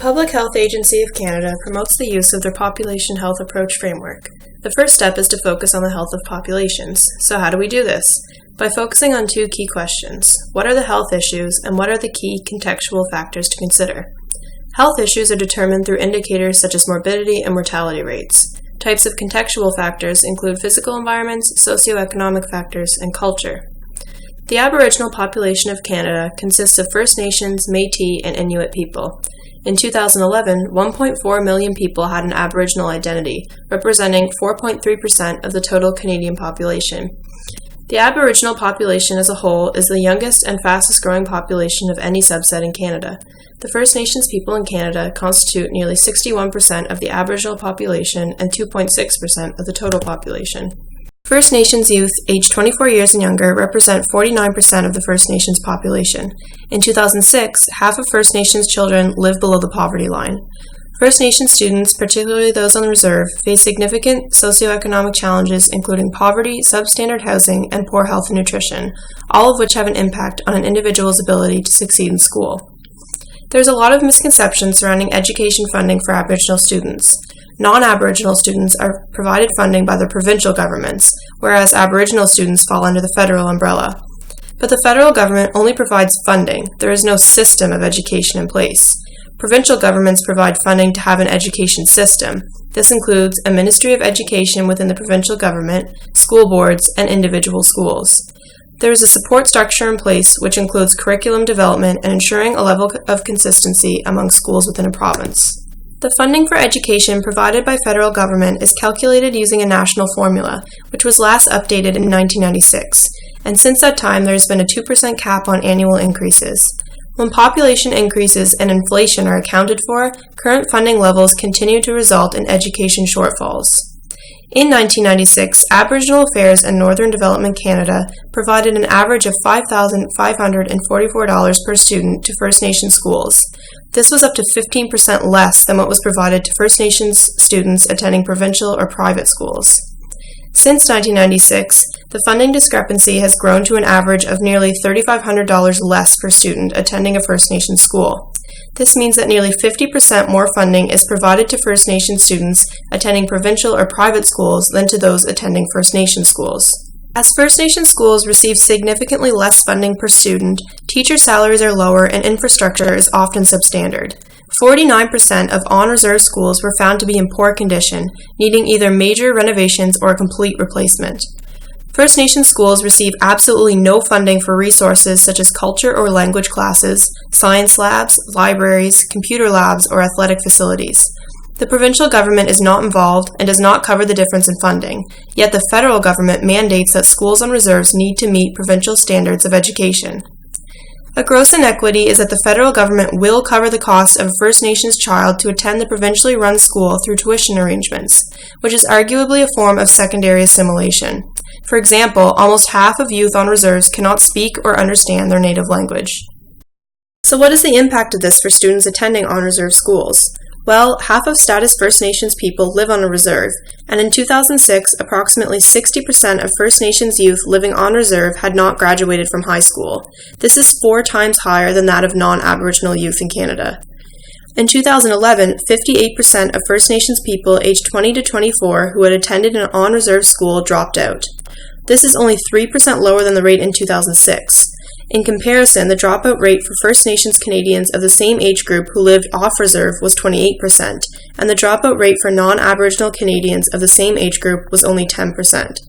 Public Health Agency of Canada promotes the use of their Population Health Approach framework. The first step is to focus on the health of populations. So how do we do this? By focusing on two key questions. What are the health issues, and what are the key contextual factors to consider? Health issues are determined through indicators such as morbidity and mortality rates. Types of contextual factors include physical environments, socioeconomic factors, and culture. The Aboriginal population of Canada consists of First Nations, Métis, and Inuit people. In 2011, 1.4 million people had an Aboriginal identity, representing 4.3% of the total Canadian population. The Aboriginal population as a whole is the youngest and fastest growing population of any subset in Canada. The First Nations people in Canada constitute nearly 61% of the Aboriginal population and 2.6% of the total population. First Nations youth aged 24 years and younger represent 49% of the First Nations population. In 2006, half of First Nations children live below the poverty line. First Nations students, particularly those on the reserve, face significant socioeconomic challenges including poverty, substandard housing, and poor health and nutrition, all of which have an impact on an individual's ability to succeed in school. There's a lot of misconceptions surrounding education funding for Aboriginal students. Non-Aboriginal students are provided funding by the provincial governments, whereas Aboriginal students fall under the federal umbrella. But the federal government only provides funding. There is no system of education in place. Provincial governments provide funding to have an education system. This includes a Ministry of Education within the provincial government, school boards, and individual schools. There is a support structure in place which includes curriculum development and ensuring a level of consistency among schools within a province. The funding for education provided by federal government is calculated using a national formula, which was last updated in 1996, and since that time there has been a 2% cap on annual increases. When population increases and inflation are accounted for, current funding levels continue to result in education shortfalls. In 1996, Aboriginal Affairs and Northern Development Canada provided an average of $5,544 per student to First Nations schools. This was up to 15% less than what was provided to First Nations students attending provincial or private schools. Since 1996, the funding discrepancy has grown to an average of nearly $3,500 less per student attending a First Nations school. This means that nearly 50% more funding is provided to First Nations students attending provincial or private schools than to those attending First Nations schools. As First Nations schools receive significantly less funding per student, teacher salaries are lower and infrastructure is often substandard. 49% of on-reserve schools were found to be in poor condition, needing either major renovations or a complete replacement. First Nations schools receive absolutely no funding for resources such as culture or language classes, science labs, libraries, computer labs, or athletic facilities. The provincial government is not involved and does not cover the difference in funding, yet the federal government mandates that schools on reserves need to meet provincial standards of education. A gross inequity is that the federal government will cover the cost of a First Nations child to attend the provincially run school through tuition arrangements, which is arguably a form of secondary assimilation. For example, almost half of youth on reserves cannot speak or understand their native language. So what is the impact of this for students attending on-reserve schools? Well, half of status First Nations people live on a reserve, and in 2006, approximately 60% of First Nations youth living on reserve had not graduated from high school. This is 4 times higher than that of non-Aboriginal youth in Canada. In 2011, 58% of First Nations people aged 20 to 24 who had attended an on-reserve school dropped out. This is only 3% lower than the rate in 2006. In comparison, the dropout rate for First Nations Canadians of the same age group who lived off-reserve was 28%, and the dropout rate for non-Aboriginal Canadians of the same age group was only 10%.